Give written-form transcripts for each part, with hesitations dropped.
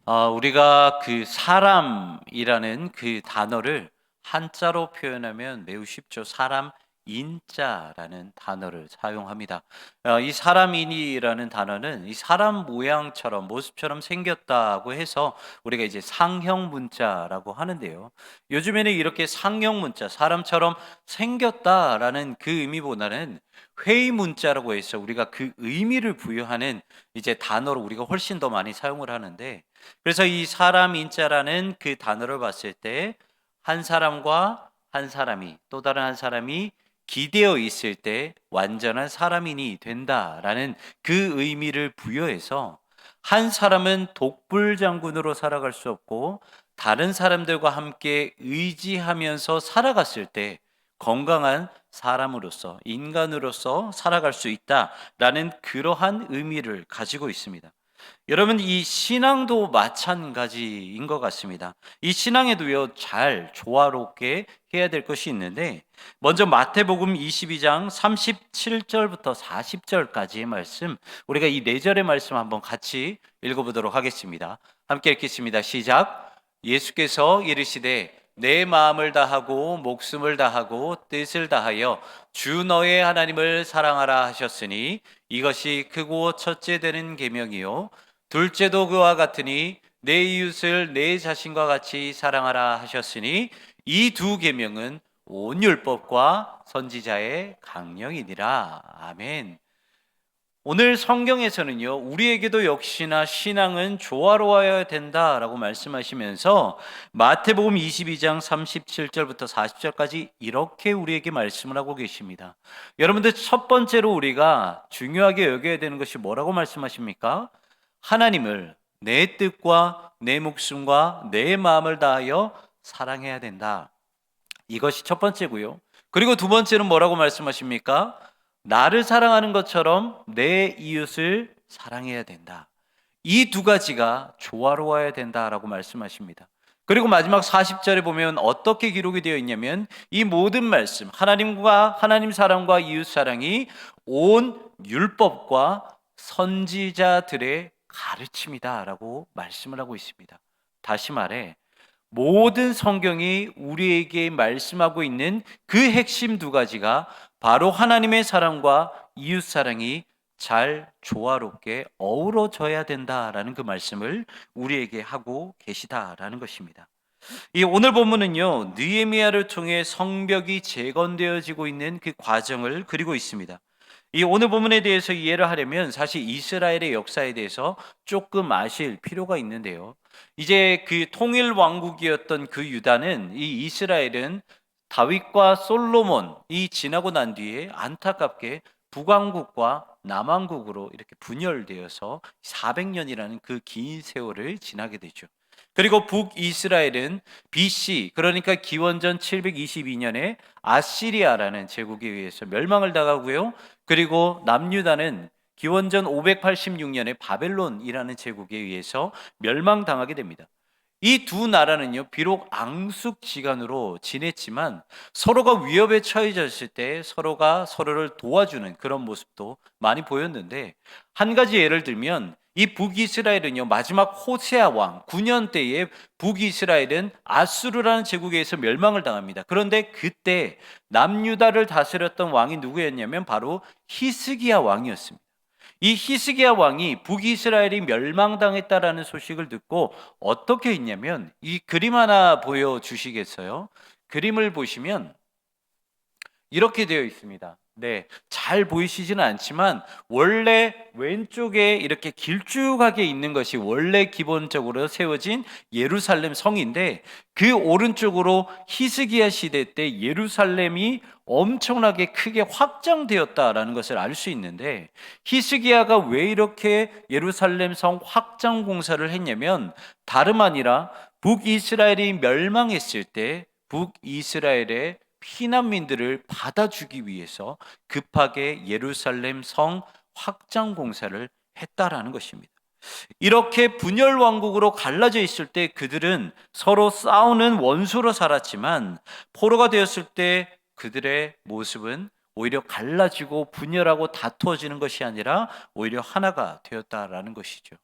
우리가 그 사람이라는 그 단어를 한자로 표현하면 매우 쉽죠. 사람 인자라는 단어를 사용합니다. 이 사람인이라는 단어는 이 사람 모양처럼 모습처럼 생겼다고 해서 우리가 이제 상형 문자라고 하는데요. 요즘에는 이렇게 상형 문자, 사람처럼 생겼다라는 그 의미보다는 회의 문자라고 해서 우리가 그 의미를 부여하는 이제 단어로 우리가 훨씬 더 많이 사용을 하는데, 그래서 이 사람 인자라는 그 단어를 봤을 때 한 사람과 한 사람이 또 다른 한 사람이 기대어 있을 때 완전한 사람인이 된다라는 그 의미를 부여해서 한 사람은 독불장군으로 살아갈 수 없고 다른 사람들과 함께 의지하면서 살아갔을 때 건강한 사람으로서 인간으로서 살아갈 수 있다라는 그러한 의미를 가지고 있습니다. 여러분, 이 신앙도 마찬가지인 것 같습니다. 이 신앙에도요, 잘 조화롭게 해야 될 것이 있는데, 먼저 마태복음 22장 37절부터 40절까지의 말씀, 우리가 이 네 절의 말씀 한번 같이 읽어보도록 하겠습니다. 함께 읽겠습니다. 시작. 예수께서 이르시되 내 마음을 다하고 목숨을 다하고 뜻을 다하여 주 너의 하나님을 사랑하라 하셨으니 이것이 크고 첫째 되는 계명이요 둘째도 그와 같으니 내 이웃을 내 자신과 같이 사랑하라 하셨으니 이 두 계명은 온 율법과 선지자의 강령이니라. 아멘. 오늘 성경에서는요, 우리에게도 역시나 신앙은 조화로워야 된다라고 말씀하시면서 마태복음 22장 37절부터 40절까지 이렇게 우리에게 말씀을 하고 계십니다. 여러분들, 첫 번째로 우리가 중요하게 여겨야 되는 것이 뭐라고 말씀하십니까? 하나님을 내 뜻과 내 목숨과 내 마음을 다하여 사랑해야 된다. 이것이 첫 번째고요. 그리고 두 번째는 뭐라고 말씀하십니까? 나를 사랑하는 것처럼 내 이웃을 사랑해야 된다. 이 두 가지가 조화로워야 된다라고 말씀하십니다. 그리고 마지막 40절에 보면 어떻게 기록이 되어 있냐면 이 모든 말씀, 하나님과 하나님 사랑과 이웃 사랑이 온 율법과 선지자들의 가르침이다라고 말씀을 하고 있습니다. 다시 말해 모든 성경이 우리에게 말씀하고 있는 그 핵심 두 가지가 바로 하나님의 사랑과 이웃 사랑이 잘 조화롭게 어우러져야 된다라는 그 말씀을 우리에게 하고 계시다라는 것입니다. 이 오늘 본문은요, 느헤미야를 통해 성벽이 재건되어지고 있는 그 과정을 그리고 있습니다. 이 오늘 본문에 대해서 이해를 하려면 사실 이스라엘의 역사에 대해서 조금 아실 필요가 있는데요. 이제 그 통일 왕국이었던 그 유다는, 이 이스라엘은 다윗과 솔로몬이 지나고 난 뒤에 안타깝게 북왕국과 남왕국으로 이렇게 분열되어서 400년이라는 그 긴 세월을 지나게 되죠. 그리고 북이스라엘은 BC, 그러니까 기원전 722년에 아시리아라는 제국에 의해서 멸망을 당하고요. 그리고 남유다는 기원전 586년에 바벨론이라는 제국에 의해서 멸망당하게 됩니다. 이 두 나라는요, 비록 앙숙지간으로 지냈지만 서로가 위협에 처해졌을 때 서로가 서로를 도와주는 그런 모습도 많이 보였는데, 한 가지 예를 들면 이 북이스라엘은요, 마지막 호세아 왕 9년 때에 북이스라엘은 아수르라는 제국에 의해서 멸망을 당합니다. 그런데 그때 남유다를 다스렸던 왕이 누구였냐면 바로 히스기야 왕이었습니다. 이 히스기야 왕이 북이스라엘이 멸망당했다라는 소식을 듣고 어떻게 했냐면, 이 그림 하나 보여주시겠어요? 그림을 보시면 이렇게 되어 있습니다. 네, 잘 보이시지는 않지만 원래 왼쪽에 이렇게 길쭉하게 있는 것이 원래 기본적으로 세워진 예루살렘 성인데, 그 오른쪽으로 히스기야 시대 때 예루살렘이 엄청나게 크게 확장되었다라는 것을 알 수 있는데, 히스기야가 왜 이렇게 예루살렘 성 확장 공사를 했냐면 다름 아니라 북이스라엘이 멸망했을 때 북이스라엘의 피난민들을 받아주기 위해서 급하게 예루살렘 성 확장 공사를 했다라는 것입니다. 이렇게 분열 왕국으로 갈라져 있을 때 그들은 서로 싸우는 원수로 살았지만, 포로가 되었을 때 그들의 모습은 오히려 갈라지고 분열하고 다투어지는 것이 아니라 오히려 하나가 되었다라는 것이죠.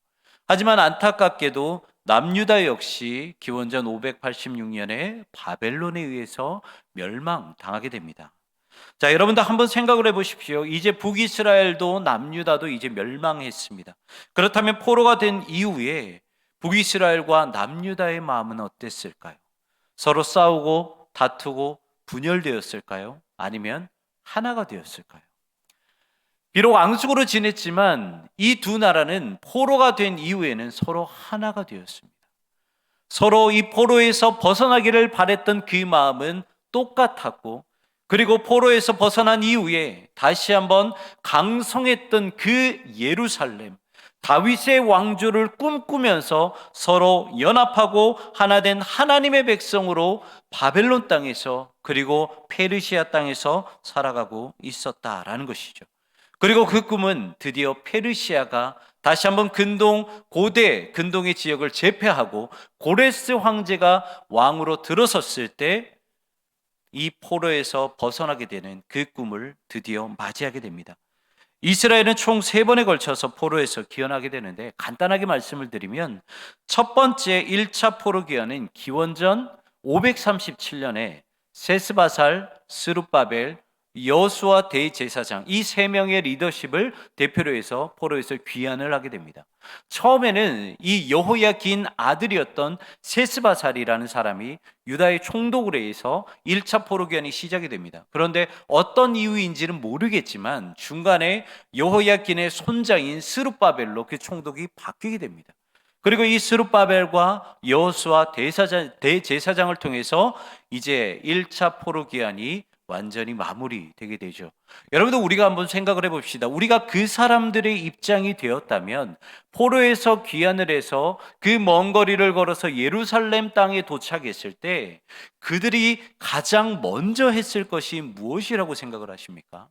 하지만 안타깝게도 남유다 역시 기원전 586년에 바벨론에 의해서 멸망당하게 됩니다. 자, 여러분도 한번 생각을 해보십시오. 이제 북이스라엘도 남유다도 이제 멸망했습니다. 그렇다면 포로가 된 이후에 북이스라엘과 남유다의 마음은 어땠을까요? 서로 싸우고 다투고 분열되었을까요? 아니면 하나가 되었을까요? 비록 앙숙으로 지냈지만 이 두 나라는 포로가 된 이후에는 서로 하나가 되었습니다. 서로 이 포로에서 벗어나기를 바랬던 그 마음은 똑같았고, 그리고 포로에서 벗어난 이후에 다시 한번 강성했던 그 예루살렘, 다윗의 왕조를 꿈꾸면서 서로 연합하고 하나된 하나님의 백성으로 바벨론 땅에서 그리고 페르시아 땅에서 살아가고 있었다라는 것이죠. 그리고 그 꿈은 드디어 페르시아가 다시 한번 고대 근동의 지역을 제패하고 고레스 황제가 왕으로 들어섰을 때 이 포로에서 벗어나게 되는 그 꿈을 드디어 맞이하게 됩니다. 이스라엘은 총 3번에 걸쳐서 포로에서 귀환하게 되는데, 간단하게 말씀을 드리면 첫 번째 1차 포로 귀환은 기원전 537년에 세스바살, 스룹바벨, 여호수아 대제사장 이 3명의 리더십을 대표로 해서 포로에서 귀환을 하게 됩니다. 처음에는 이 여호야긴 아들이었던 세스바살이라는 사람이 유다의 총독으로 해서 1차 포로 귀환이 시작이 됩니다. 그런데 어떤 이유인지는 모르겠지만 중간에 여호야긴의 손자인 스룹바벨로 그 총독이 바뀌게 됩니다. 그리고 이 스룹바벨과 여호수아 대제사장을 통해서 이제 1차 포로 귀환이 완전히 마무리되게 되죠. 여러분들, 우리가 한번 생각을 해봅시다. 우리가 그 사람들의 입장이 되었다면 포로에서 귀환을 해서 그 먼 거리를 걸어서 예루살렘 땅에 도착했을 때 그들이 가장 먼저 했을 것이 무엇이라고 생각을 하십니까?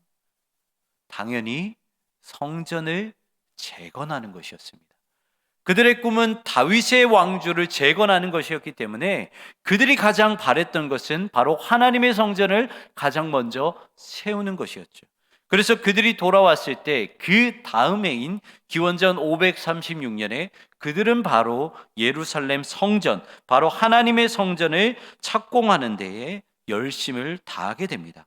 당연히 성전을 재건하는 것이었습니다. 그들의 꿈은 다윗의 왕조를 재건하는 것이었기 때문에 그들이 가장 바랬던 것은 바로 하나님의 성전을 가장 먼저 세우는 것이었죠. 그래서 그들이 돌아왔을 때 그 다음 해인 기원전 536년에 그들은 바로 예루살렘 성전, 바로 하나님의 성전을 착공하는 데에 열심을 다하게 됩니다.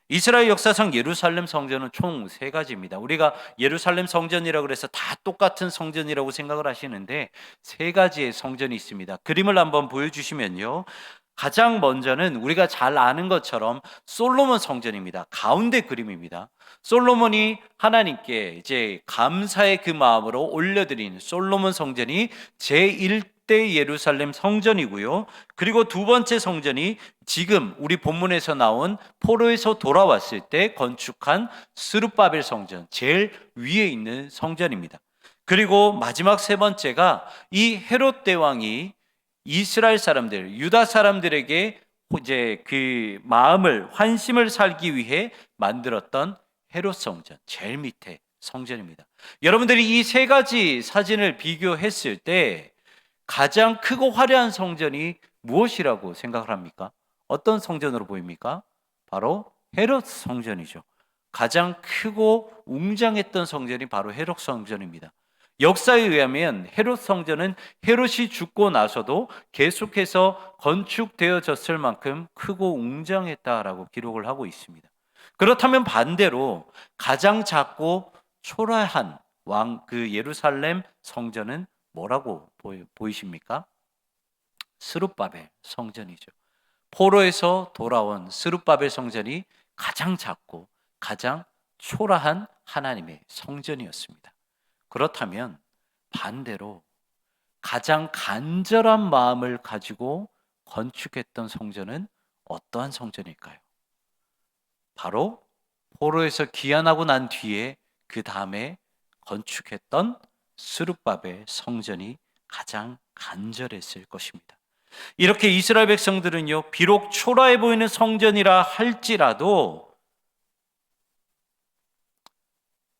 이스라엘 역사상 예루살렘 성전은 총 3가지입니다. 우리가 예루살렘 성전이라고 해서 다 똑같은 성전이라고 생각을 하시는데 3가지의 성전이 있습니다. 그림을 한번 보여주시면요, 가장 먼저는 우리가 잘 아는 것처럼 솔로몬 성전입니다. 가운데 그림입니다. 솔로몬이 하나님께 이제 감사의 그 마음으로 올려드린 솔로몬 성전이 제1대 예루살렘 성전이고요. 그리고 두 번째 성전이 지금 우리 본문에서 나온 포로에서 돌아왔을 때 건축한 스룹바벨 성전, 제일 위에 있는 성전입니다. 그리고 마지막 3번째가 이 헤롯 대왕이 이스라엘 사람들, 유다 사람들에게 이제 그 마음을, 환심을 살기 위해 만들었던 헤롯 성전, 제일 밑에 성전입니다. 여러분들이 이 3가지 사진을 비교했을 때 가장 크고 화려한 성전이 무엇이라고 생각을 합니까? 어떤 성전으로 보입니까? 바로 헤롯 성전이죠. 가장 크고 웅장했던 성전이 바로 헤롯 성전입니다. 역사에 의하면 헤롯 성전은 헤롯이 죽고 나서도 계속해서 건축되어졌을 만큼 크고 웅장했다라고 기록을 하고 있습니다. 그렇다면 반대로 가장 작고 초라한 그 예루살렘 성전은 뭐라고 보이십니까? 스룹바벨 성전이죠. 포로에서 돌아온 스룹바벨 성전이 가장 작고 가장 초라한 하나님의 성전이었습니다. 그렇다면 반대로 가장 간절한 마음을 가지고 건축했던 성전은 어떠한 성전일까요? 바로 포로에서 귀환하고 난 뒤에 그 다음에 건축했던 스룹바벨 성전이 가장 간절했을 것입니다. 이렇게 이스라엘 백성들은요, 비록 초라해 보이는 성전이라 할지라도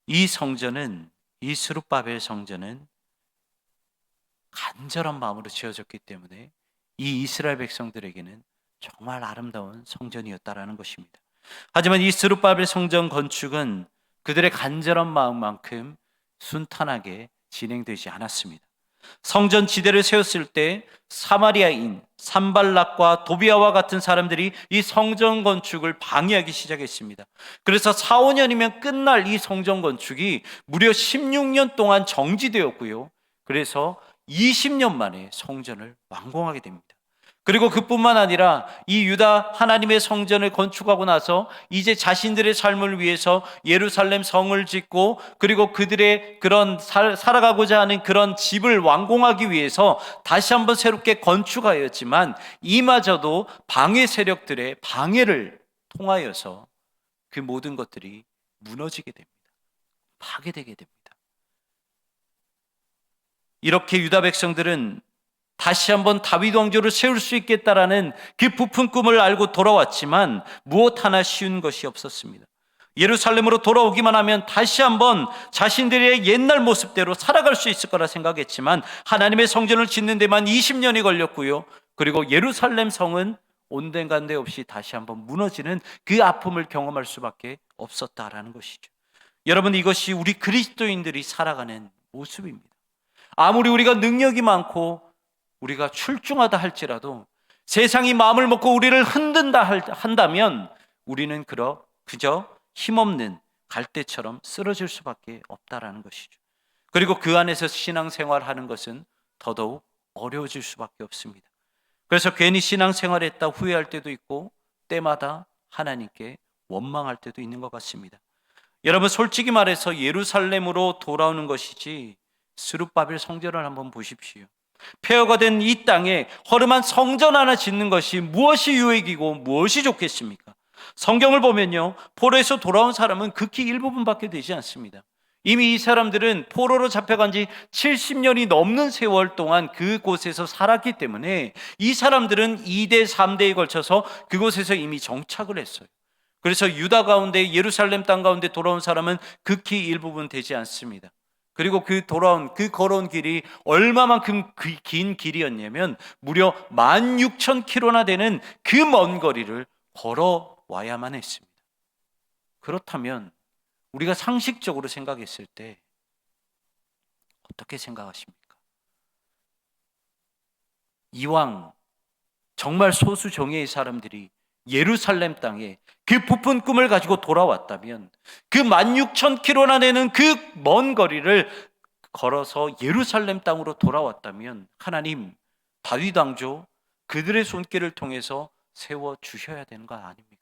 이 성전은, 이 스룹바벨 성전은 간절한 마음으로 지어졌기 때문에 이 이스라엘 백성들에게는 정말 아름다운 성전이었다라는 것입니다. 하지만 이 스룹바벨 성전 건축은 그들의 간절한 마음만큼 순탄하게 진행되지 않았습니다. 성전 지대를 세웠을 때 사마리아인 산발락과 도비아와 같은 사람들이 이 성전 건축을 방해하기 시작했습니다. 그래서 4, 5년이면 끝날 이 성전 건축이 무려 16년 동안 정지되었고요. 그래서 20년 만에 성전을 완공하게 됩니다. 그리고 그뿐만 아니라 이 유다 하나님의 성전을 건축하고 나서 이제 자신들의 삶을 위해서 예루살렘 성을 짓고, 그리고 그들의 그런 살아가고자 하는 그런 집을 완공하기 위해서 다시 한번 새롭게 건축하였지만, 이마저도 방해 세력들의 방해를 통하여서 그 모든 것들이 무너지게 됩니다. 파괴되게 됩니다. 이렇게 유다 백성들은 다시 한번 다윗 왕조를 세울 수 있겠다라는 그 부푼 꿈을 알고 돌아왔지만 무엇 하나 쉬운 것이 없었습니다. 예루살렘으로 돌아오기만 하면 다시 한번 자신들의 옛날 모습대로 살아갈 수 있을 거라 생각했지만 하나님의 성전을 짓는 데만 20년이 걸렸고요. 그리고 예루살렘 성은 온데간데 없이 다시 한번 무너지는 그 아픔을 경험할 수밖에 없었다라는 것이죠. 여러분, 이것이 우리 그리스도인들이 살아가는 모습입니다. 아무리 우리가 능력이 많고 우리가 출중하다 할지라도 세상이 마음을 먹고 우리를 흔든다 한다면 우리는 그저 힘없는 갈대처럼 쓰러질 수밖에 없다라는 것이죠. 그리고 그 안에서 신앙생활하는 것은 더더욱 어려워질 수밖에 없습니다. 그래서 괜히 신앙생활했다 후회할 때도 있고 때마다 하나님께 원망할 때도 있는 것 같습니다. 여러분, 솔직히 말해서 예루살렘으로 돌아오는 것이지 스룹바벨 성전을 한번 보십시오. 폐허가 된 이 땅에 허름한 성전 하나 짓는 것이 무엇이 유익이고 무엇이 좋겠습니까? 성경을 보면요, 포로에서 돌아온 사람은 극히 일부분밖에 되지 않습니다. 이미 이 사람들은 포로로 잡혀간 지 70년이 넘는 세월 동안 그곳에서 살았기 때문에 이 사람들은 2대 3대에 걸쳐서 그곳에서 이미 정착을 했어요. 그래서 유다 가운데, 예루살렘 땅 가운데 돌아온 사람은 극히 일부분 되지 않습니다. 그리고 그 걸어온 길이 얼마만큼 긴 길이었냐면 무려 16,000km나 되는 그 먼 거리를 걸어와야만 했습니다. 그렇다면 우리가 상식적으로 생각했을 때 어떻게 생각하십니까? 이왕 정말 소수 정예의 사람들이 예루살렘 땅에 그 부푼 꿈을 가지고 돌아왔다면, 그 16,000km나 되는 그 먼 거리를 걸어서 예루살렘 땅으로 돌아왔다면 하나님, 다윗 왕조 그들의 손길을 통해서 세워 주셔야 되는 거 아닙니까?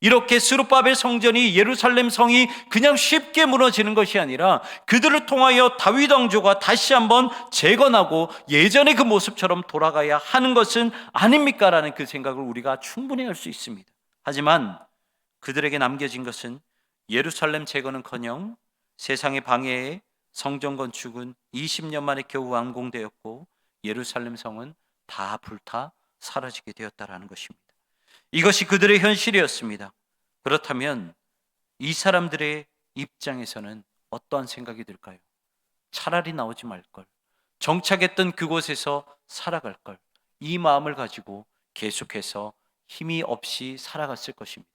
이렇게 스룹바벨 성전이, 예루살렘 성이 그냥 쉽게 무너지는 것이 아니라 그들을 통하여 다윗 왕조가 다시 한번 재건하고 예전의 그 모습처럼 돌아가야 하는 것은 아닙니까? 라는 그 생각을 우리가 충분히 할 수 있습니다. 하지만 그들에게 남겨진 것은 예루살렘 재건은커녕 세상의 방해에 성전 건축은 20년 만에 겨우 완공되었고 예루살렘 성은 다 불타 사라지게 되었다라는 것입니다. 이것이 그들의 현실이었습니다. 그렇다면 이 사람들의 입장에서는 어떠한 생각이 들까요? 차라리 나오지 말걸, 정착했던 그곳에서 살아갈 걸, 이 마음을 가지고 계속해서 힘이 없이 살아갔을 것입니다.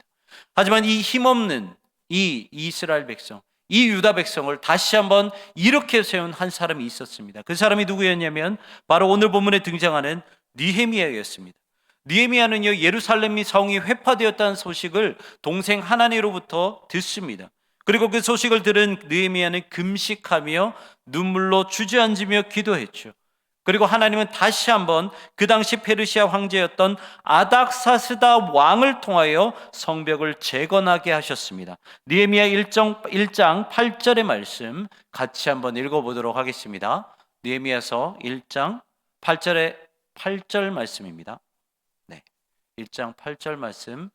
하지만 이 힘없는 이 이스라엘 백성, 이 유다 백성을 다시 한번 이렇게 세운 한 사람이 있었습니다. 그 사람이 누구였냐면 바로 오늘 본문에 등장하는 느헤미야였습니다. 느헤미야는요, 예루살렘 성이 회파되었다는 소식을 동생 하나니로부터 듣습니다. 그리고 그 소식을 들은 느헤미야는 금식하며 눈물로 주저앉으며 기도했죠. 그리고 하나님은 다시 한번 그 당시 페르시아 황제였던 아닥사스다 왕을 통하여 성벽을 재건하게 하셨습니다. 느헤미야 1장 8절의 말씀 같이 한번 읽어보도록 하겠습니다. 느헤미야서 1장 8절 말씀입니다. 1장 8절 말씀,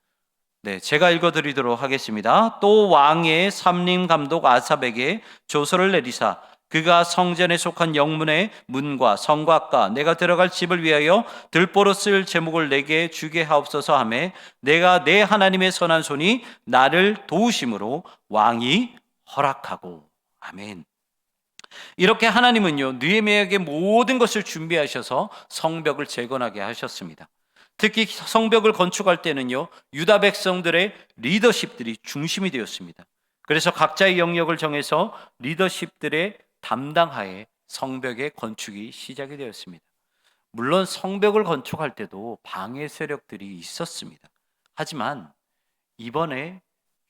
제가 읽어드리도록 하겠습니다. 또 왕의 삼림 감독 아삽에게 조서를 내리사 그가 성전에 속한 영문의 문과 성곽과 내가 들어갈 집을 위하여 들보로 쓸 제목을 내게 주게 하옵소서 하매 내가 내 하나님의 선한 손이 나를 도우심으로 왕이 허락하고. 아멘. 이렇게 하나님은요, 느헤미야에게 모든 것을 준비하셔서 성벽을 재건하게 하셨습니다. 특히 성벽을 건축할 때는요, 유다 백성들의 리더십들이 중심이 되었습니다. 그래서 각자의 영역을 정해서 리더십들의 담당하에 성벽의 건축이 시작이 되었습니다. 물론 성벽을 건축할 때도 방해 세력들이 있었습니다. 하지만 이번에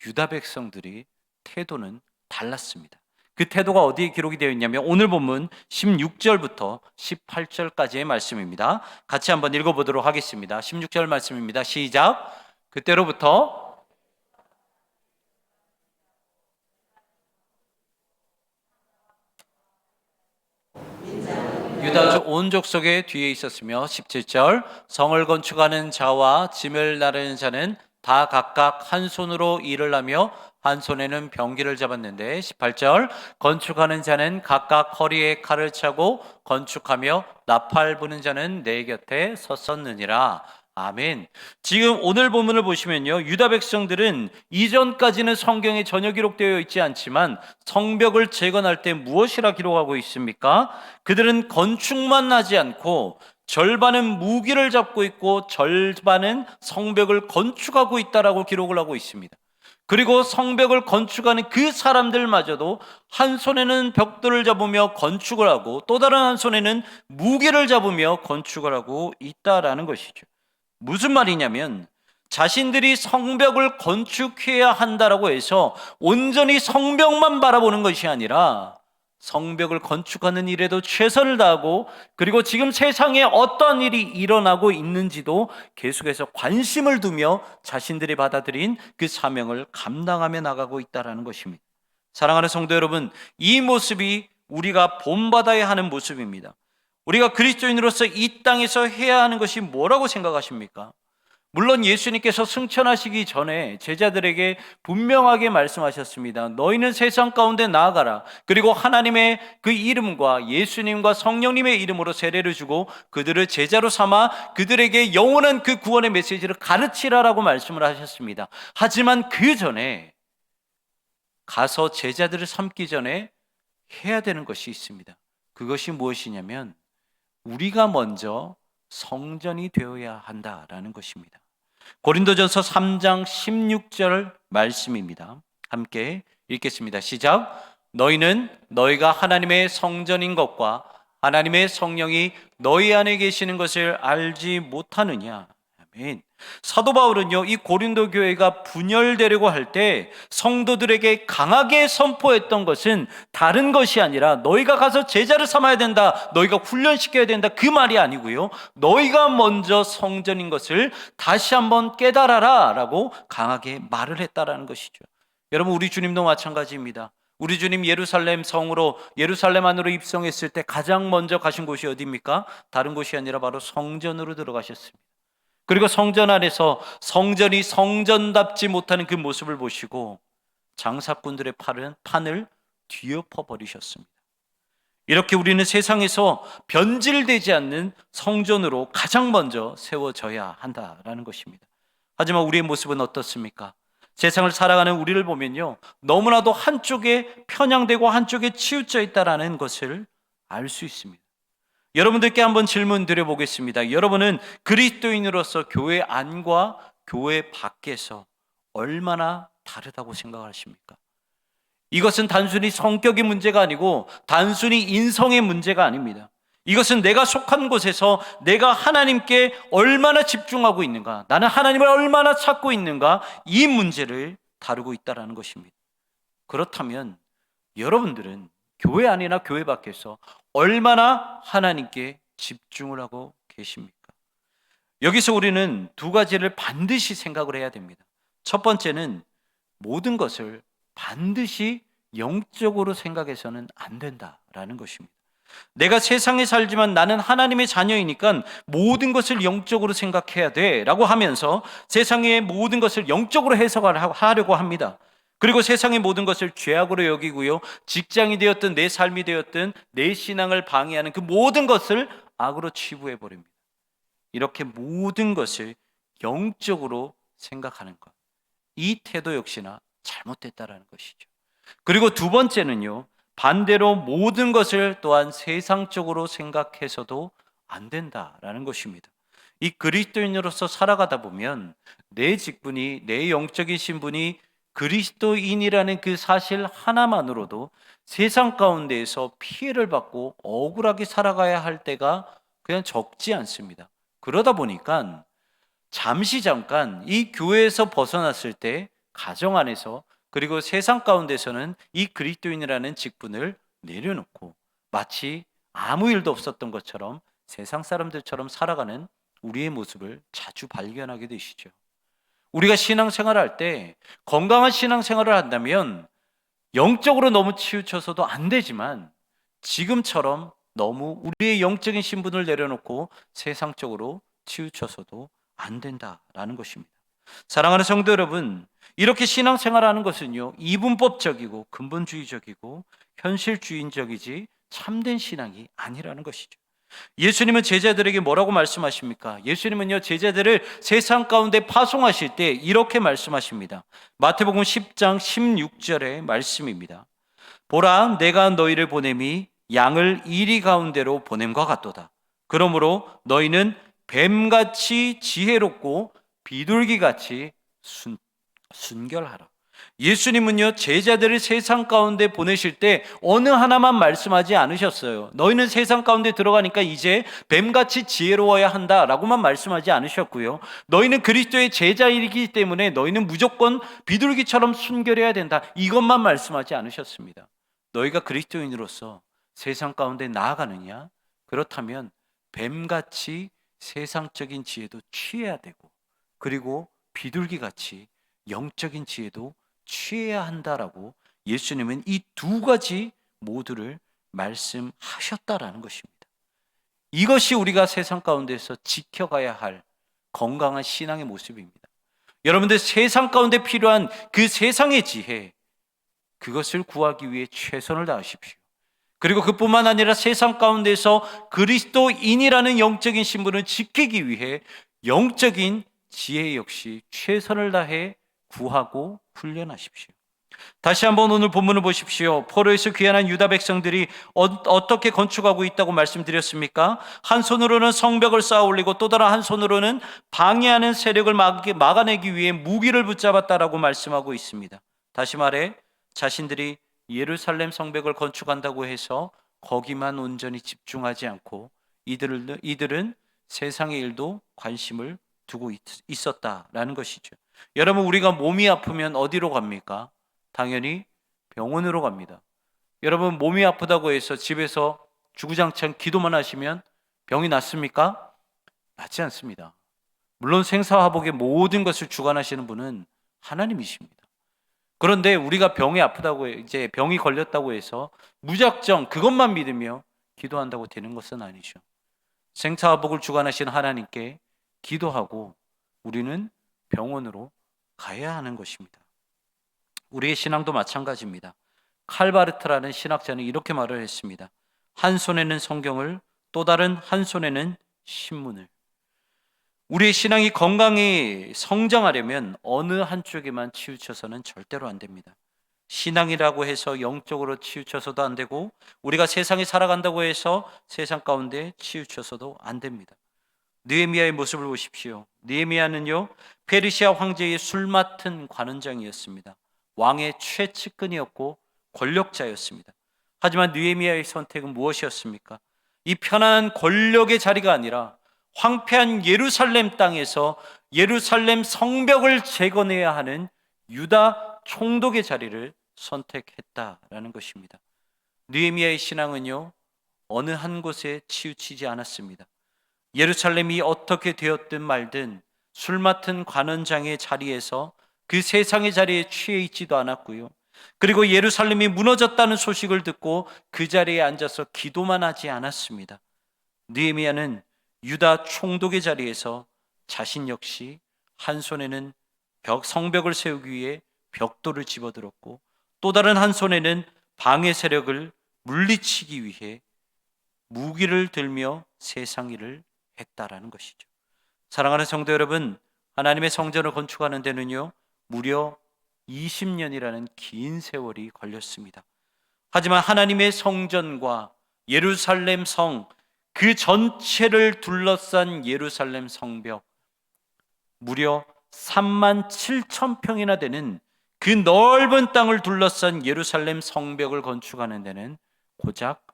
유다 백성들이 태도는 달랐습니다. 그 태도가 어디에 기록이 되어 있냐면 오늘 본문 16절부터 18절까지의 말씀입니다. 같이 한번 읽어보도록 하겠습니다. 16절 말씀입니다. 시작. 그때로부터 유다 온 족속의 뒤에 있었으며 17절 성을 건축하는 자와 짐을 나르는 자는 다 각각 한 손으로 일을 하며 한 손에는 병기를 잡았는데 18절 건축하는 자는 각각 허리에 칼을 차고 건축하며 나팔 부는 자는 내 곁에 섰었느니라. 아멘. 지금 오늘 본문을 보시면요, 유다 백성들은 이전까지는 성경에 전혀 기록되어 있지 않지만 성벽을 재건할 때 무엇이라 기록하고 있습니까? 그들은 건축만 하지 않고 절반은 무기를 잡고 있고 절반은 성벽을 건축하고 있다라고 기록을 하고 있습니다. 그리고 성벽을 건축하는 그 사람들마저도 한 손에는 벽돌을 잡으며 건축을 하고 또 다른 한 손에는 무기를 잡으며 건축을 하고 있다라는 것이죠. 무슨 말이냐면 자신들이 성벽을 건축해야 한다라고 해서 온전히 성벽만 바라보는 것이 아니라 성벽을 건축하는 일에도 최선을 다하고 그리고 지금 세상에 어떤 일이 일어나고 있는지도 계속해서 관심을 두며 자신들이 받아들인 그 사명을 감당하며 나가고 있다는 것입니다. 사랑하는 성도 여러분, 이 모습이 우리가 본받아야 하는 모습입니다. 우리가 그리스도인으로서 이 땅에서 해야 하는 것이 뭐라고 생각하십니까? 물론 예수님께서 승천하시기 전에 제자들에게 분명하게 말씀하셨습니다. 너희는 세상 가운데 나아가라. 그리고 하나님의 그 이름과 예수님과 성령님의 이름으로 세례를 주고 그들을 제자로 삼아 그들에게 영원한 그 구원의 메시지를 가르치라라고 말씀을 하셨습니다. 하지만 그 전에 가서 제자들을 삼기 전에 해야 되는 것이 있습니다. 그것이 무엇이냐면 우리가 먼저 성전이 되어야 한다라는 것입니다. 고린도전서 3장 16절 말씀입니다. 함께 읽겠습니다. 시작. 너희는 너희가 하나님의 성전인 것과 하나님의 성령이 너희 안에 계시는 것을 알지 못하느냐. 아멘. 사도 바울은요, 이 고린도 교회가 분열되려고 할 때 성도들에게 강하게 선포했던 것은 다른 것이 아니라 너희가 가서 제자를 삼아야 된다, 너희가 훈련시켜야 된다, 그 말이 아니고요, 너희가 먼저 성전인 것을 다시 한번 깨달아라 라고 강하게 말을 했다라는 것이죠. 여러분, 우리 주님도 마찬가지입니다. 우리 주님 예루살렘 성으로 예루살렘 안으로 입성했을 때 가장 먼저 가신 곳이 어디입니까? 다른 곳이 아니라 바로 성전으로 들어가셨습니다. 그리고 성전 안에서 성전이 성전답지 못하는 그 모습을 보시고 장사꾼들의 판을 뒤엎어 버리셨습니다. 이렇게 우리는 세상에서 변질되지 않는 성전으로 가장 먼저 세워져야 한다라는 것입니다. 하지만 우리의 모습은 어떻습니까? 세상을 살아가는 우리를 보면요, 너무나도 한쪽에 편향되고 한쪽에 치우쳐 있다라는 것을 알 수 있습니다. 여러분들께 한번 질문 드려보겠습니다. 여러분은 그리스도인으로서 교회 안과 교회 밖에서 얼마나 다르다고 생각하십니까? 이것은 단순히 성격의 문제가 아니고 단순히 인성의 문제가 아닙니다. 이것은 내가 속한 곳에서 내가 하나님께 얼마나 집중하고 있는가, 나는 하나님을 얼마나 찾고 있는가, 이 문제를 다루고 있다는 것입니다. 그렇다면 여러분들은 교회 안이나 교회 밖에서 얼마나 하나님께 집중을 하고 계십니까? 여기서 우리는 두 가지를 반드시 생각을 해야 됩니다. 첫 번째는 모든 것을 반드시 영적으로 생각해서는 안 된다라는 것입니다. 내가 세상에 살지만 나는 하나님의 자녀이니까 모든 것을 영적으로 생각해야 돼 라고 하면서 세상의 모든 것을 영적으로 해석하려고 합니다. 그리고 세상의 모든 것을 죄악으로 여기고요, 직장이 되었든 내 삶이 되었든 내 신앙을 방해하는 그 모든 것을 악으로 치부해 버립니다. 이렇게 모든 것을 영적으로 생각하는 것, 이 태도 역시나 잘못됐다라는 것이죠. 그리고 두 번째는요, 반대로 모든 것을 또한 세상적으로 생각해서도 안 된다라는 것입니다. 이 그리스도인으로서 살아가다 보면 내 직분이, 내 영적인 신분이 그리스도인이라는 그 사실 하나만으로도 세상 가운데에서 피해를 받고 억울하게 살아가야 할 때가 그냥 적지 않습니다. 그러다 보니까 잠깐 이 교회에서 벗어났을 때 가정 안에서 그리고 세상 가운데서는 이 그리스도인이라는 직분을 내려놓고 마치 아무 일도 없었던 것처럼 세상 사람들처럼 살아가는 우리의 모습을 자주 발견하게 되시죠. 우리가 신앙생활을 할 때 건강한 신앙생활을 한다면 영적으로 너무 치우쳐서도 안 되지만 지금처럼 너무 우리의 영적인 신분을 내려놓고 세상적으로 치우쳐서도 안 된다라는 것입니다. 사랑하는 성도 여러분, 이렇게 신앙생활하는 것은요, 이분법적이고 근본주의적이고 현실주의적이지 참된 신앙이 아니라는 것이죠. 예수님은 제자들에게 뭐라고 말씀하십니까? 예수님은요, 제자들을 세상 가운데 파송하실 때 이렇게 말씀하십니다. 마태복음 10장 16절의 말씀입니다. 보라, 내가 너희를 보냄이 양을 이리 가운데로 보냄과 같도다. 그러므로 너희는 뱀같이 지혜롭고 비둘기같이 순결하라. 예수님은요, 제자들을 세상 가운데 보내실 때 어느 하나만 말씀하지 않으셨어요. 너희는 세상 가운데 들어가니까 이제 뱀같이 지혜로워야 한다라고만 말씀하지 않으셨고요. 너희는 그리스도의 제자이기 때문에 너희는 무조건 비둘기처럼 순결해야 된다, 이것만 말씀하지 않으셨습니다. 너희가 그리스도인으로서 세상 가운데 나아가느냐? 그렇다면 뱀같이 세상적인 지혜도 취해야 되고, 그리고 비둘기같이 영적인 지혜도 취해야 한다라고 예수님은 이 두 가지 모두를 말씀하셨다라는 것입니다. 이것이 우리가 세상 가운데서 지켜가야 할 건강한 신앙의 모습입니다. 여러분들, 세상 가운데 필요한 그 세상의 지혜, 그것을 구하기 위해 최선을 다하십시오. 그리고 그뿐만 아니라 세상 가운데서 그리스도인이라는 영적인 신분을 지키기 위해 영적인 지혜 역시 최선을 다해 구하고 훈련하십시오. 다시 한번 오늘 본문을 보십시오. 포로에서 귀환한 유다 백성들이 어떻게 건축하고 있다고 말씀드렸습니까? 한 손으로는 성벽을 쌓아 올리고 또 다른 한 손으로는 방해하는 세력을 막아내기 위해 무기를 붙잡았다라고 말씀하고 있습니다. 다시 말해 자신들이 예루살렘 성벽을 건축한다고 해서 거기만 온전히 집중하지 않고 이들은 세상의 일도 관심을 두고 있었다라는 것이죠. 여러분, 우리가 몸이 아프면 어디로 갑니까? 당연히 병원으로 갑니다. 여러분, 몸이 아프다고 해서 집에서 주구장창 기도만 하시면 병이 낫습니까? 낫지 않습니다. 물론 생사화복의 모든 것을 주관하시는 분은 하나님이십니다. 그런데 우리가 이제 병이 걸렸다고 해서 무작정 그것만 믿으며 기도한다고 되는 것은 아니죠. 생사화복을 주관하시는 하나님께 기도하고 우리는 병원으로 가야 하는 것입니다. 우리의 신앙도 마찬가지입니다. 칼바르트라는 신학자는 이렇게 말을 했습니다. 한 손에는 성경을, 또 다른 한 손에는 신문을. 우리의 신앙이 건강히 성장하려면 어느 한쪽에만 치우쳐서는 절대로 안 됩니다. 신앙이라고 해서 영적으로 치우쳐서도 안 되고, 우리가 세상에 살아간다고 해서 세상 가운데 치우쳐서도 안 됩니다. 느헤미야의 모습을 보십시오. 느헤미야는요, 페르시아 황제의 술 맡은 관원장이었습니다. 왕의 최측근이었고 권력자였습니다. 하지만 느헤미야의 선택은 무엇이었습니까? 이 편안한 권력의 자리가 아니라 황폐한 예루살렘 땅에서 예루살렘 성벽을 재건해야 하는 유다 총독의 자리를 선택했다라는 것입니다. 느헤미야의 신앙은요, 어느 한 곳에 치우치지 않았습니다. 예루살렘이 어떻게 되었든 말든 술 맡은 관원장의 자리에서 그 세상의 자리에 취해 있지도 않았고요. 그리고 예루살렘이 무너졌다는 소식을 듣고 그 자리에 앉아서 기도만 하지 않았습니다. 느헤미야는 유다 총독의 자리에서 자신 역시 한 손에는 성벽을 세우기 위해 벽돌을 집어들었고, 또 다른 한 손에는 방해 세력을 물리치기 위해 무기를 들며 세상 일을 했다라는 것이죠. 사랑하는 성도 여러분, 하나님의 성전을 건축하는 데는요, 무려 20년이라는 긴 세월이 걸렸습니다. 하지만 하나님의 성전과 예루살렘 성, 그 전체를 둘러싼 예루살렘 성벽, 무려 3만 7천 평이나 되는 그 넓은 땅을 둘러싼 예루살렘 성벽을 건축하는 데는 고작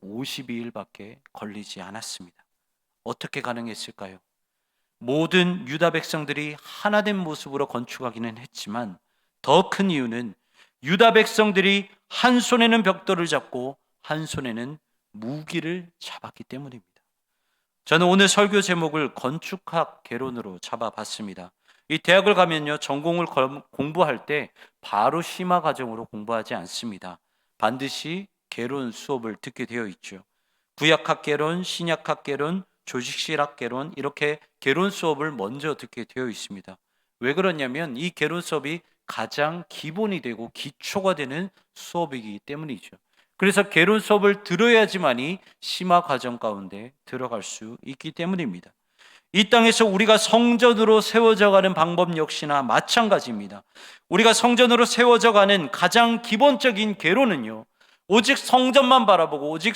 52일밖에 걸리지 않았습니다. 어떻게 가능했을까요? 모든 유다 백성들이 하나된 모습으로 건축하기는 했지만 더 큰 이유는 유다 백성들이 한 손에는 벽돌을 잡고 한 손에는 무기를 잡았기 때문입니다. 저는 오늘 설교 제목을 건축학 개론으로 잡아봤습니다. 이 대학을 가면요, 전공을 공부할 때 바로 심화 과정으로 공부하지 않습니다. 반드시 개론 수업을 듣게 되어 있죠. 구약학 개론, 신약학 개론, 조직실학 개론, 이렇게 개론 수업을 먼저 듣게 되어 있습니다. 왜 그러냐면 이 개론 수업이 가장 기본이 되고 기초가 되는 수업이기 때문이죠. 그래서 개론 수업을 들어야지만이 심화 과정 가운데 들어갈 수 있기 때문입니다. 이 땅에서 우리가 성전으로 세워져 가는 방법 역시나 마찬가지입니다. 우리가 성전으로 세워져 가는 가장 기본적인 개론은요, 오직 성전만 바라보고 오직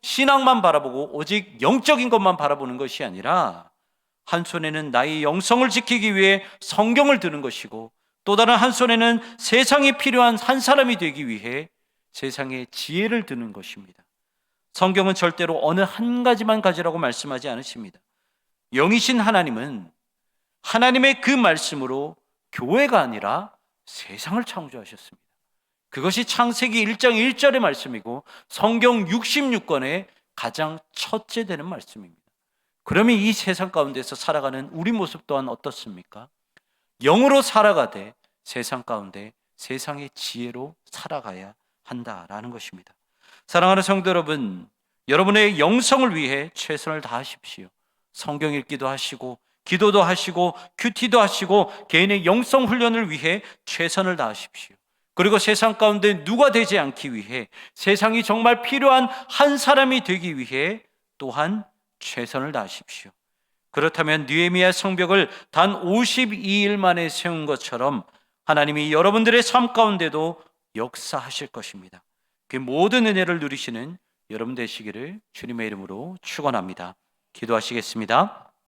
신앙만 바라보고 오직 영적인 것만 바라보는 것이 아니라 한 손에는 나의 영성을 지키기 위해 성경을 드는 것이고 또 다른 한 손에는 세상에 필요한 한 사람이 되기 위해 세상의 지혜를 드는 것입니다. 성경은 절대로 어느 한 가지만 가지라고 말씀하지 않으십니다. 영이신 하나님은 하나님의 그 말씀으로 교회가 아니라 세상을 창조하셨습니다. 그것이 창세기 1장 1절의 말씀이고 성경 66권의 가장 첫째 되는 말씀입니다. 그러면 이 세상 가운데서 살아가는 우리 모습 또한 어떻습니까? 영으로 살아가되 세상 가운데 세상의 지혜로 살아가야 한다라는 것입니다. 사랑하는 성도 여러분, 여러분의 영성을 위해 최선을 다하십시오. 성경 읽기도 하시고 기도도 하시고 큐티도 하시고 개인의 영성 훈련을 위해 최선을 다하십시오. 그리고 세상 가운데 누가 되지 않기 위해 세상이 정말 필요한 한 사람이 되기 위해 또한 최선을 다하십시오. 그렇다면 느헤미야 성벽을 단 52일 만에 세운 것처럼 하나님이 여러분들의 삶 가운데도 역사하실 것입니다. 그 모든 은혜를 누리시는 여러분 되시기를 주님의 이름으로 축원합니다. 기도하시겠습니다.